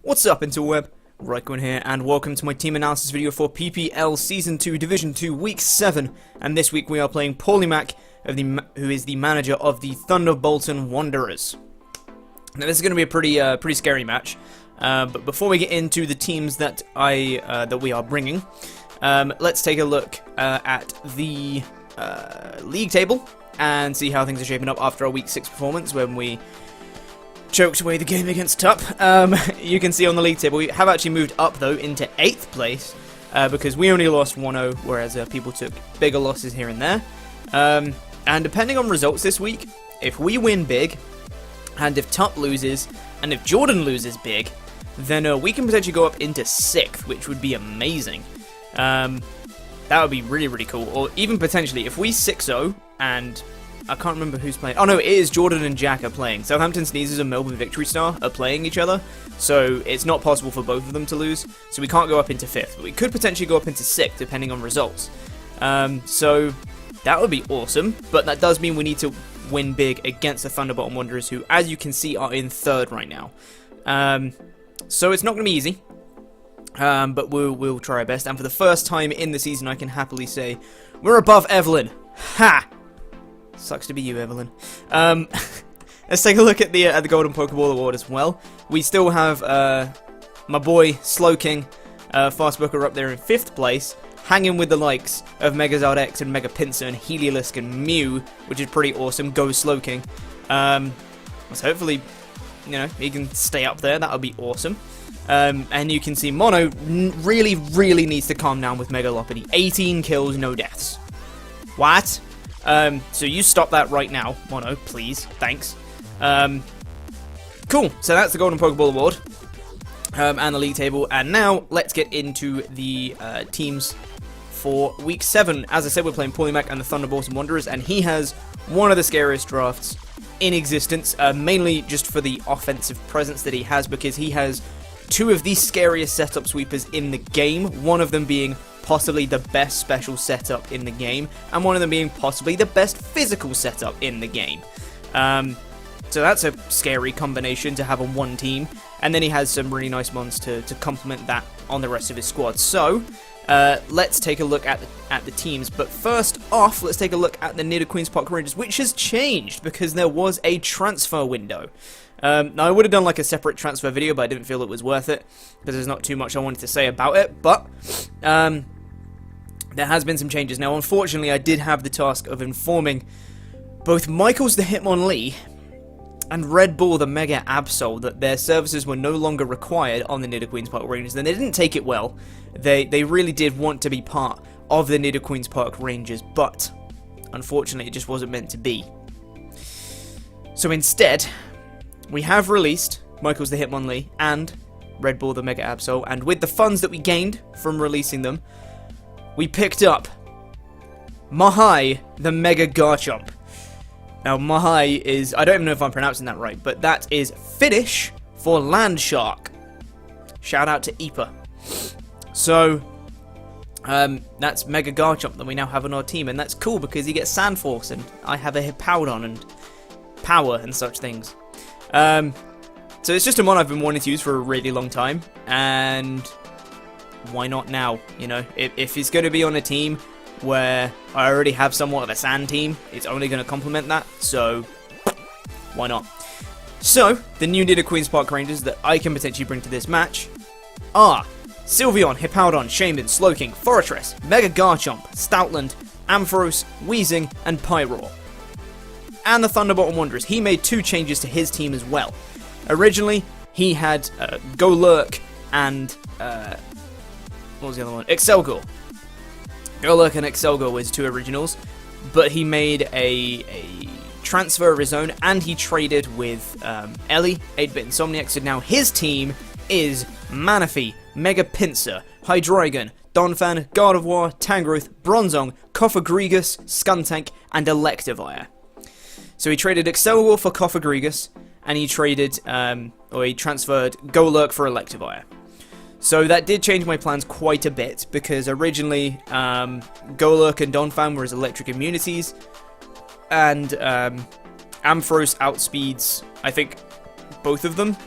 What's up, Interweb? RhyQuinn here, and welcome to my team analysis video for PPL Season 2 Division 2 Week 7. And this week we are playing PaullyMac, who is the manager of the Thunderbolton Wanderers. Now this is going to be a pretty scary match. But before we get into the teams that we are bringing, let's take a look at the league table and see how things are shaping up after our Week 6 performance when we choked away the game against Tup. You can see on the league table we have actually moved up though into 8th place because we only lost 1-0, whereas people took bigger losses here and there. And depending on results this week, if we win big, and if Tup loses, and if Jordan loses big, then we can potentially go up into 6th, which would be amazing. That would be really cool. Or even potentially, if we 6-0 and I can't remember who's playing. Oh no, it is Jordan and Jack are playing. Southampton Sneezers and Melbourne Victory Star are playing each other, so it's not possible for both of them to lose. So we can't go up into 5th, but we could potentially go up into 6th depending on results. So that would be awesome, but that does mean we need to win big against the Thunderbolton Wanderers, who, as you can see, are in 3rd right now. So it's not going to be easy, but we'll try our best. And for the first time in the season, I can happily say we're above Evelyn. Ha! Sucks to be you, Evelyn. Let's take a look at the Golden Pokeball Award as well. We still have my boy SLOWKING, Fastbooker, up there in 5th place, hanging with the likes of Megazard X and Mega Pinsir and Heliolisk and Mew, which is pretty awesome. Go SLOWKING. So hopefully, you know, he can stay up there. That would be awesome. And you can see Mono really needs to calm down with Megalopody. 18 kills, no deaths. What? So you stop that right now, Mono, please. Thanks. Cool. So that's the Golden Pokeball Award. And the league table. And now, let's get into the teams for Week 7. As I said, we're playing PaullyMac and the Thunderbolton Wanderers, and he has one of the scariest drafts in existence, mainly just for the offensive presence that he has, because he has 2 of the scariest setup sweepers in the game, one of them being possibly the best special setup in the game, and one of them being possibly the best physical setup in the game. So that's a scary combination to have on one team, and then he has some really nice mons to complement that on the rest of his squad. So let's take a look at the teams, but first off, let's take a look at the Nidoqueens Pocket Rangers, which has changed because there was a transfer window. Now, I would have done like a separate transfer video, but I didn't feel it was worth it because there's not too much I wanted to say about it, but there has been some changes. Now, unfortunately, I did have the task of informing both Michaels the Hitmonlee and Red Bull the Mega Absol that their services were no longer required on the Nidoqueens Park Rangers, and they didn't take it well. They really did want to be part of the Nidoqueens Park Rangers, but unfortunately, it just wasn't meant to be. So instead, we have released Michaels the Hitmonlee and Red Bull the Mega Absol, and with the funds that we gained from releasing them, we picked up MAAHAI the Mega Garchomp. Now, MAAHAI is, I don't even know if I'm pronouncing that right, but that is Finnish for land shark. Shout out to Ipa. So, that's Mega Garchomp that we now have on our team, and that's cool because he gets Sand Force, and I have a Hippowdon and Power and such things. So it's just a mon I've been wanting to use for a really long time, and why not now? You know, if he's going to be on a team where I already have somewhat of a sand team, it's only going to complement that, so why not? So, the new Nidoqueens Park Rangers that I can potentially bring to this match are Sylveon, Hippowdon, SHAYMIN, SLOWKING, FORRETRESS, Mega Garchomp, STOUTLAND, AMPHAROS, WEEZING, and PYROAR. And the Thunderbolton Wanderers, he made 2 changes to his team as well. Originally, he had Golurk and what was the other one? Excelgor. Golurk and Excelgor was 2 originals, but he made a transfer of his own, and he traded with Ellie, 8-Bit Insomniac, so now his team is Manaphy, Mega Pinsir, Hydreigon, Donphan, Gardevoir, Tangrowth, Bronzong, Cofagrigus, Skuntank, and Electivire. So he traded Excelgor for Cofagrigus, and he traded, he transferred Golurk for Electivire. So that did change my plans quite a bit, because originally Golurk and Donphan were his electric immunities, and Ampharos outspeeds, I think, both of them.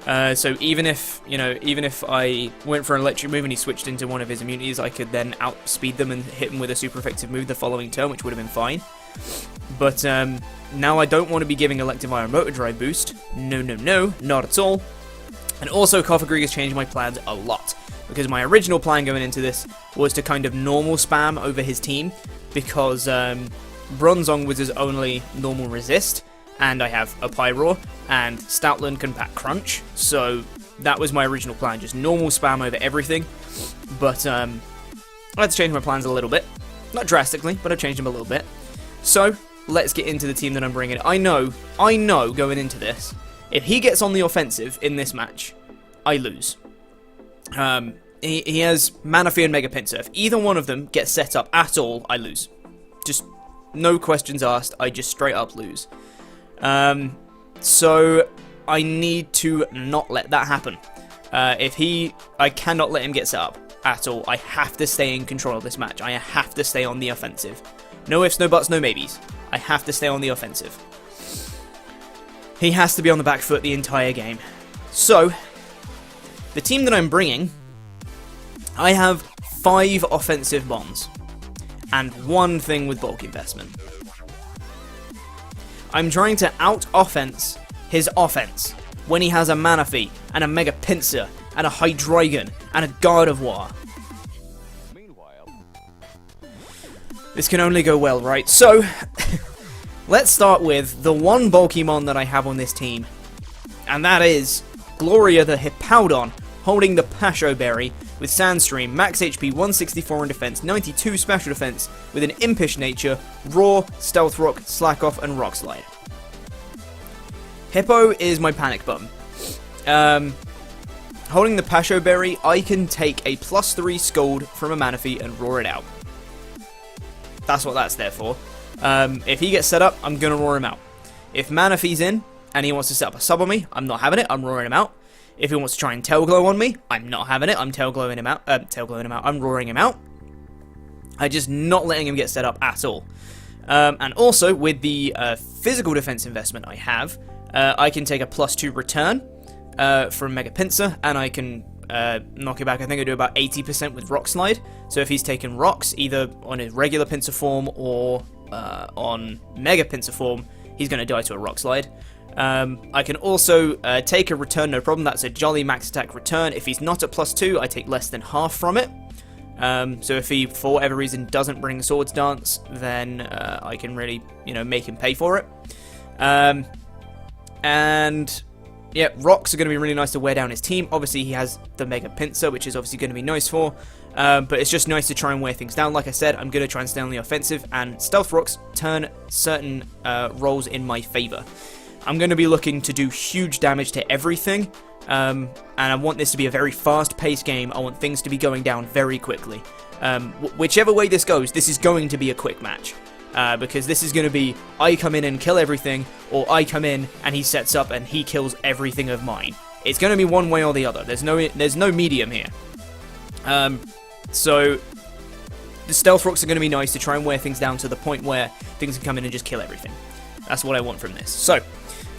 So even if, even if I went for an electric move and he switched into one of his immunities, I could then outspeed them and hit him with a super effective move the following turn, which would have been fine. But now I don't want to be giving Electivire Motor Drive boost. No, no, no, not at all. And also, Koffagriga has changed my plans a lot, because my original plan going into this was to kind of normal spam over his team, because Bronzong was his only normal resist, and I have a PYROAR, and Stoutland can pack Crunch, so that was my original plan, just normal spam over everything. But I had to change my plans a little bit. Not drastically, but I've changed them a little bit. So, let's get into the team that I'm bringing. I know going into this, if he gets on the offensive in this match, I lose. He has Manaphy and Mega Pinsir. If either one of them gets set up at all, I lose. Just no questions asked, I just straight up lose. So I need to not let that happen. I cannot let him get set up at all. I have to stay in control of this match. I have to stay on the offensive. No ifs, no buts, no maybes. I have to stay on the offensive. He has to be on the back foot the entire game. So, the team that I'm bringing, I have 5 offensive bonds, and 1 thing with bulk investment. I'm trying to out-offense his offense when he has a Manaphy, and a Mega Pinsir, and a Hydreigon, and a Gardevoir. This can only go well, right? So, let's start with the one Pokemon that I have on this team, and that is Gloria the Hippowdon, holding the Pasho Berry with Sandstream, max HP 164 in defense, 92 special defense, with an Impish nature, Roar, Stealth Rock, Slack Off, and Rock Slide. Hippo is my panic button. Holding the Pasho Berry, I can take a +3 Scald from a Manaphy and roar it out. That's what that's there for. If he gets set up, I'm going to roar him out. If Manaphy's in, and he wants to set up a sub on me, I'm not having it, I'm roaring him out. If he wants to try and Tail Glow on me, I'm not having it, I'm Tail Glowing him out, I'm roaring him out. I'm just not letting him get set up at all. And also, with the physical defense investment I have, I can take a +2 return from Mega Pinsir, and I can knock it back. I think I do about 80% with Rock Slide. So if he's taken rocks, either on his regular Pinsir form or on Mega Pinsir form, he's going to die to a Rock Slide. I can also take a return, no problem. That's a Jolly Max Attack return. If he's not at +2, I take less than half from it. So if he, for whatever reason, doesn't bring Swords Dance, then I can really, make him pay for it. And yeah, rocks are going to be really nice to wear down his team. Obviously, he has the Mega Pinsir, which is obviously going to be nice for. But it's just nice to try and wear things down. Like I said, I'm going to try and stay on the offensive, and Stealth Rocks turn certain roles in my favor. I'm going to be looking to do huge damage to everything, and I want this to be a very fast-paced game. I want things to be going down very quickly. Whichever way this goes, this is going to be a quick match. Because this is going to be, I come in and kill everything, or I come in and he sets up and he kills everything of mine. It's going to be one way or the other. There's no medium here. So, the Stealth Rocks are going to be nice to try and wear things down to the point where things can come in and just kill everything. That's what I want from this. So,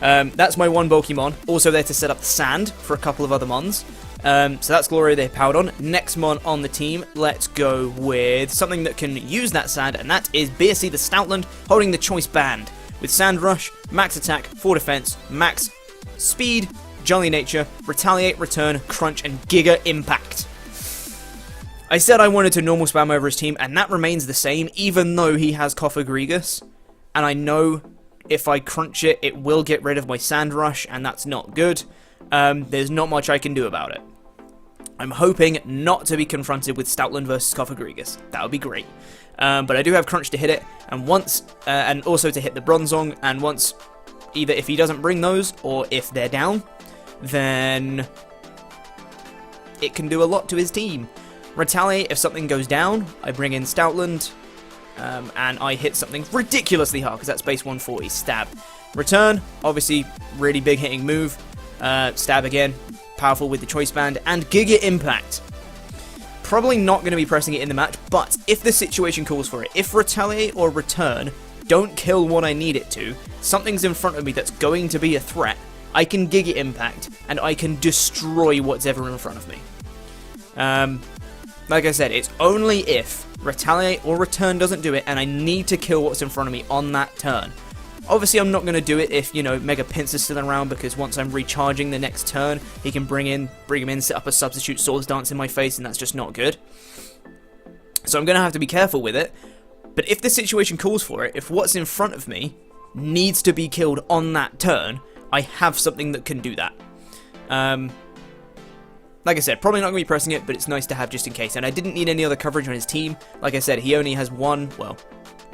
that's my one Pokemon. Also there to set up the Sand for a couple of other mons. So that's Gloria the Hippowdon. Next mon on the team, let's go with something that can use that Sand, and that is BEERSEA the Stoutland, holding the Choice Band. With Sand Rush, Max Attack, 4 Defense, Max Speed, Jolly Nature, Retaliate, Return, Crunch, and Giga Impact. I said I wanted to normal spam over his team, and that remains the same, even though he has Koffagrigus. And I know if I crunch it, it will get rid of my Sand Rush, and that's not good. There's not much I can do about it. I'm hoping not to be confronted with Stoutland versus Koffagrigus. That would be great. But I do have Crunch to hit it, and and also to hit the Bronzong, and once, either if he doesn't bring those, or if they're down, then it can do a lot to his team. Retaliate, if something goes down, I bring in Stoutland, and I hit something ridiculously hard, because that's base 140, Stab. Return, obviously, really big hitting move. Stab again, powerful with the Choice Band, and Giga Impact. Probably not going to be pressing it in the match, but if the situation calls for it, if Retaliate or Return don't kill what I need it to, something's in front of me that's going to be a threat, I can Giga Impact, and I can destroy what's ever in front of me. Like I said, it's only if Retaliate or Return doesn't do it, and I need to kill what's in front of me on that turn. Obviously, I'm not going to do it if, you know, Mega Pinsir's still around, because once I'm recharging the next turn, he can bring him in, set up a substitute Swords Dance in my face, and that's just not good. So I'm going to have to be careful with it. But if the situation calls for it, if what's in front of me needs to be killed on that turn, I have something that can do that. Like I said, probably not going to be pressing it, but it's nice to have just in case. And I didn't need any other coverage on his team. Like I said, he only has one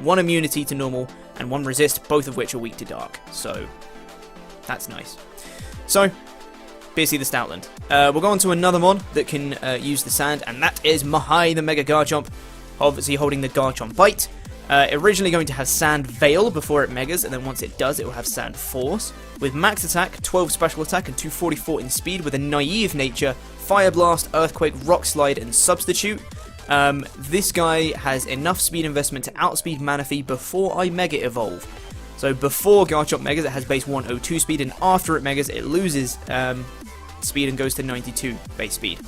immunity to normal and one resist, both of which are weak to dark. So, that's nice. So, BEERSEA the Stoutland. We'll go on to another mon that can use the sand, and that is MAAHAI the Mega Garchomp, obviously holding the Garchompite. Originally going to have Sand Veil before it Megas, and then once it does, it will have Sand Force. With max attack, 12 special attack, and 244 in speed, with a naive nature, Fire Blast, Earthquake, Rock Slide, and Substitute. This guy has enough speed investment to outspeed Manaphy before I Mega Evolve. So before Garchomp Megas, it has base 102 speed, and after it Megas, it loses speed and goes to 92 base speed.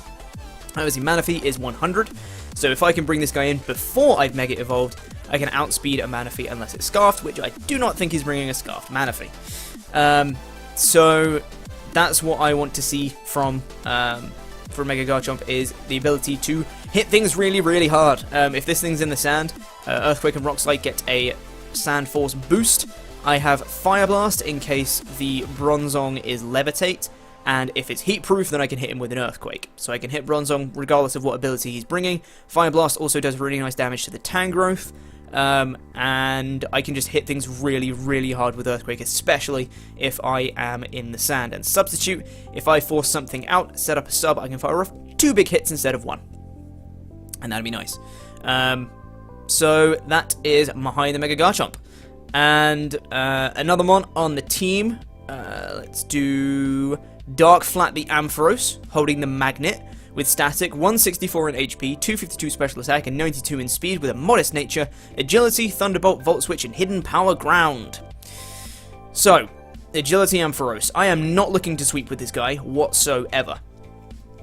Obviously, Manaphy is 100, so if I can bring this guy in before I've Mega Evolved, I can outspeed a Manaphy unless it's Scarfed, which I do not think is bringing a Scarfed Manaphy. So that's what I want to see from Mega Garchomp, is the ability to hit things really, really hard. If this thing's in the sand, Earthquake and Rock Slide get a Sand Force boost. I have Fire Blast in case the Bronzong is Levitate, and if it's heat proof, then I can hit him with an Earthquake. So I can hit Bronzong regardless of what ability he's bringing. Fire Blast also does really nice damage to the Tangrowth, and I can just hit things really, really hard with Earthquake, especially if I am in the sand. And Substitute, if I force something out, set up a sub, I can fire off 2 big hits instead of 1. And that'd be nice. So that is MAAHAI the Mega Garchomp. And another mon on the team, let's do Dark Flat the Ampharos, holding the Magnet, with static, 164 in HP, 252 special attack, and 92 in speed, with a modest nature, agility, Thunderbolt, Volt Switch, and Hidden Power Ground. So, agility Ampharos. I am not looking to sweep with this guy whatsoever.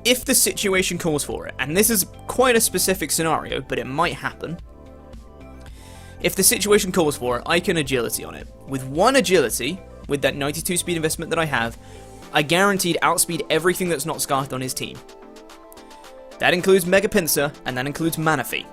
If the situation calls for it, and this is quite a specific scenario, but it might happen. If the situation calls for it, I can agility on it. With 1 agility, with that 92 speed investment that I have, I guaranteed outspeed everything that's not Scarfed on his team. That includes Mega Pinsir, and that includes Manaphy.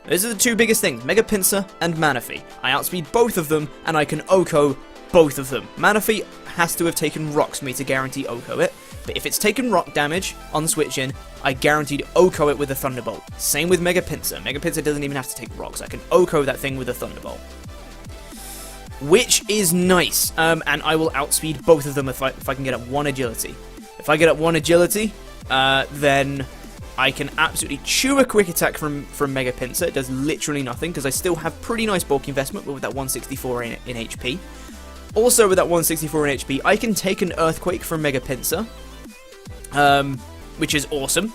Those are the 2 biggest things, Mega Pinsir and Manaphy. I outspeed both of them, and I can OHKO both of them. Manaphy has to have taken rocks for me to guarantee OHKO it, but if it's taken rock damage on switch in, I guaranteed OHKO it with a Thunderbolt. Same with Mega Pinsir. Mega Pinsir doesn't even have to take rocks. I can OHKO that thing with a Thunderbolt. Which is nice, and I will outspeed both of them if I can get up 1 agility. If I get up 1 agility, then I can absolutely chew a quick attack from Mega Pinsir. It does literally nothing, because I still have pretty nice bulk investment with that 164 in HP. Also, with that 164 in HP, I can take an Earthquake from Mega Pinsir, which is awesome.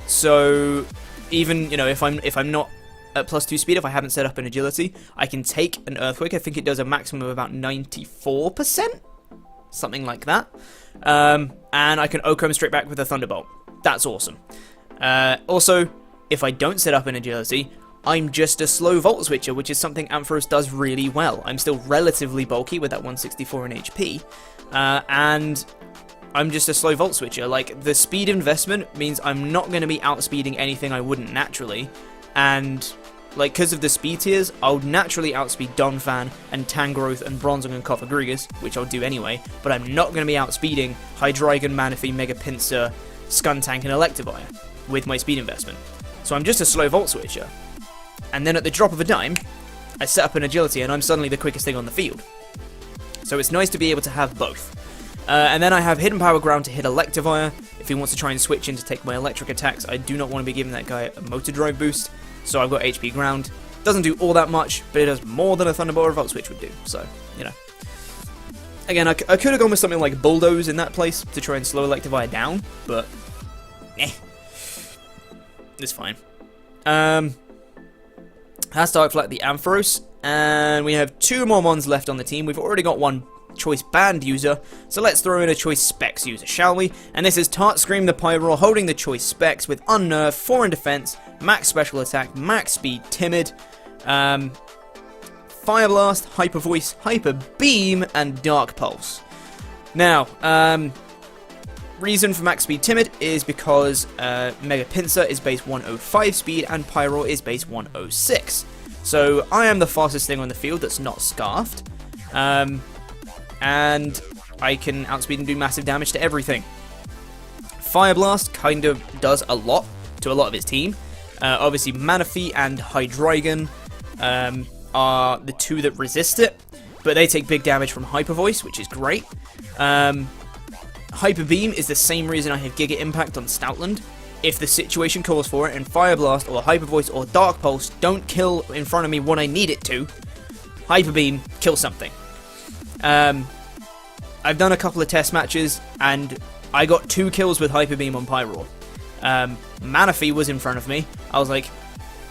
So, even, you know, if I'm not at +2 speed, if I haven't set up an agility, I can take an Earthquake. I think it does a maximum of about 94%? Something like that. And I can OHKO him straight back with a Thunderbolt. That's awesome. Also, if I don't set up an agility, I'm just a slow Volt Switcher, which is something Ampharos does really well. I'm still relatively bulky with that 164 in HP, and I'm just a slow Volt Switcher. Like, the speed investment means I'm not going to be outspeeding anything I wouldn't naturally, and like, because of the speed tiers, I'll naturally outspeed Donphan and Tangrowth and Bronzong and Cofagrigus, which I'll do anyway, but I'm not going to be outspeeding Hydreigon, Manaphy, Mega Pinsir, Skuntank, and Electivire with my speed investment. So I'm just a slow Volt Switcher. And then at the drop of a dime, I set up an agility and I'm suddenly the quickest thing on the field. So it's nice to be able to have both. And then I have Hidden Power Ground to hit Electivire. If he wants to try and switch in to take my electric attacks, I do not want to be giving that guy a Motor Drive boost. So I've got HP Ground. Doesn't do all that much, but it does more than a Thunderbolt or a Volt Switch would do. So, you know. Again, I could have gone with something like Bulldoze in that place to try and slow Electivire down, but it's fine. That's Dark Flat the Ampharos, and we have 2 more mons left on the team. We've already got one choice band user, so let's throw in a choice specs user, shall we? And this is Tart Scream the PYROAR holding the choice specs with Unnerve, 4 in defense, max special attack, max speed, timid, Fire Blast, Hyper Voice, Hyper Beam, and Dark Pulse. Now, reason for max speed timid is because Mega Pinsir is base 105 speed and PYROAR is base 106. So I am the fastest thing on the field that's not scarfed, and I can outspeed and do massive damage to everything. Fire Blast kind of does a lot to a lot of its team. Obviously Manaphy and Hydreigon are the two that resist it, but they take big damage from Hyper Voice, which is great. Hyper Beam is the same reason I have Giga Impact on Stoutland. If the situation calls for it and Fire Blast or Hyper Voice or Dark Pulse don't kill in front of me when I need it to, Hyper Beam kills something. I've done a couple of test matches and I got 2 kills with Hyper Beam on PYROAR. Manaphy was in front of me. I was like,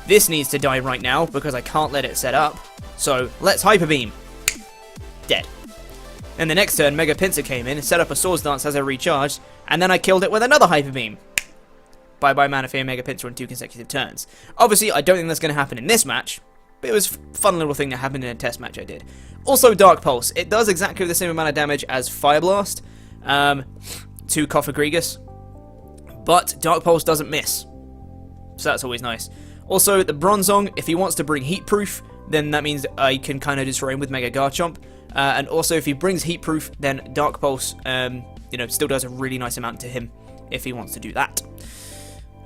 this needs to die right now because I can't let it set up. So let's Hyper Beam. Dead. And the next turn, Mega Pinsir came in and set up a Swords Dance as I recharged, and then I killed it with another Hyper Beam. Bye-bye Manaphy and Mega Pinsir on 2 consecutive turns. Obviously, I don't think that's going to happen in this match, but it was a fun little thing that happened in a test match I did. Also, Dark Pulse. It does exactly the same amount of damage as Fire Blast to Cofagrigus, but Dark Pulse doesn't miss. So that's always nice. Also, the Bronzong, if he wants to bring Heat Proof, then that means I can kind of destroy him with Mega Garchomp. And also, if he brings Heat Proof, then Dark Pulse, still does a really nice amount to him if he wants to do that.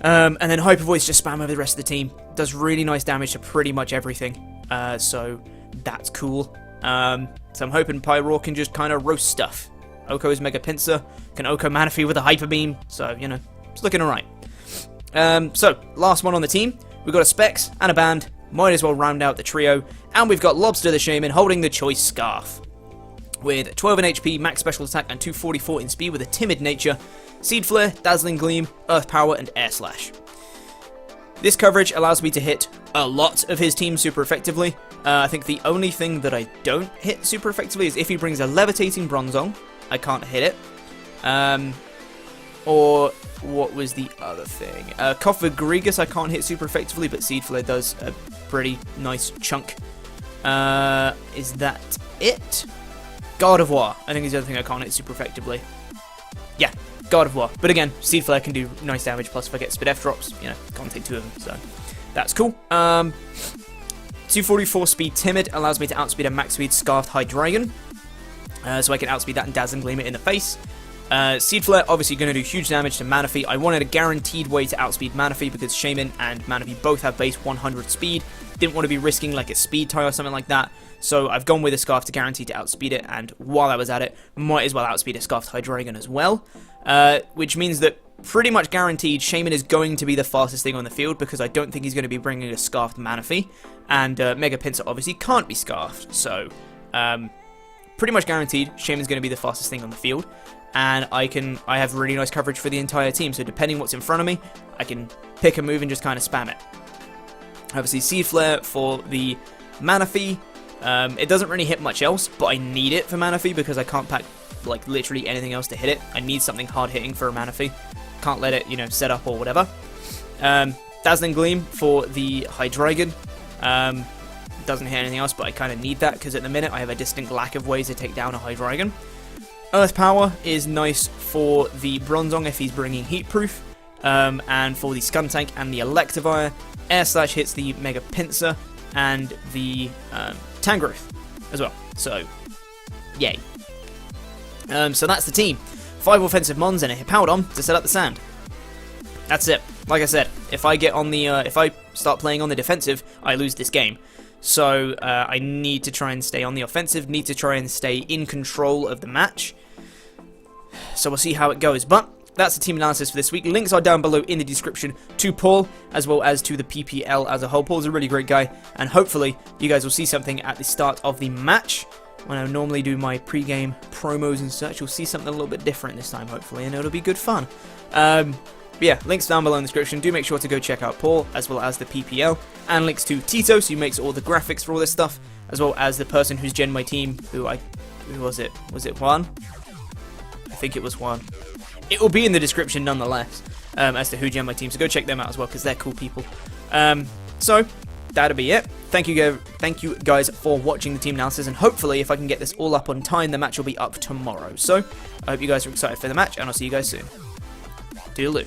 And then Hyper Voice just spam over the rest of the team. Does really nice damage to pretty much everything. So that's cool. So I'm hoping PYROAR can just kind of roast stuff. Oko's Mega Pinsir can Oko Manaphy with a Hyper Beam. So, it's looking alright. So, last one on the team. We've got a Specs and a Band. Might as well round out the trio. And we've got Lobster the SHAYMIN holding the Choice Scarf. With 12 in HP, max special attack, and 244 in speed with a timid nature. Seed Flare, Dazzling Gleam, Earth Power, and Air Slash. This coverage allows me to hit a lot of his team super effectively. I think the only thing that I don't hit super effectively is if he brings a Levitating Bronzong. I can't hit it. Or what was the other thing? Cofagrigus I can't hit super effectively, but Seed Flare does a pretty nice chunk. Is that it? Gardevoir, I think is the other thing I can't hit super effectively. Yeah, Gardevoir. But again, Seed Flare can do nice damage, plus if I get Speed F drops, can't take 2 of them, so that's cool. 244 speed Timid allows me to outspeed a max speed Scarfed Hydreigon. So I can outspeed that and Dazzling Gleam it in the face. Seed Flare obviously going to do huge damage to Manaphy. I wanted a guaranteed way to outspeed Manaphy because SHAYMIN and Manaphy both have base 100 speed. Didn't want to be risking like a speed tie or something like that. So I've gone with a Scarf to guarantee to outspeed it, and while I was at it, might as well outspeed a Scarfed Hydreigon as well. Which means that pretty much guaranteed SHAYMIN is going to be the fastest thing on the field because I don't think he's going to be bringing a Scarfed Manaphy. And Mega Pinsir obviously can't be Scarfed. So pretty much guaranteed SHAYMIN's going to be the fastest thing on the field. And I have really nice coverage for the entire team, so depending what's in front of me, I can pick a move and just kind of spam it. Obviously, Seed Flare for the Manaphy. It doesn't really hit much else, but I need it for Manaphy because I can't pack like literally anything else to hit it. I need something hard hitting for a Manaphy. Can't let it, set up or whatever. Dazzling Gleam for the Hydreigon. Doesn't hit anything else, but I kind of need that because at the minute I have a distinct lack of ways to take down a Hydreigon. Earth Power is nice for the Bronzong if he's bringing Heat Proof, and for the Skuntank and the Electivire. Air Slash hits the Mega Pinsir and the Tangrowth as well, so yay. So that's the team. 5 offensive Mons and a Hippowdon to set up the sand. That's it. Like I said, if I get on the, if I start playing on the defensive, I lose this game. So I need to try and stay on the offensive, need to try and stay in control of the match. So we'll see how it goes. But that's the team analysis for this week. Links are down below in the description to Paul, as well as to the PPL as a whole. Paul's a really great guy, and hopefully you guys will see something at the start of the match. When I normally do my pre-game promos and such, you'll see something a little bit different this time, hopefully, and it'll be good fun. But yeah, links down below in the description. Do make sure to go check out Paul, as well as the PPL, and links to Titos, who makes all the graphics for all this stuff, as well as the person who's gen my team, who I Who was it? Was it Juan? I think it was Juan. It will be in the description nonetheless, as to who GM my team, so go check them out as well, because they're cool people. So, that'll be it. Thank you guys for watching the team analysis, and hopefully, if I can get this all up on time, the match will be up tomorrow. So, I hope you guys are excited for the match, and I'll see you guys soon. Toodaloo.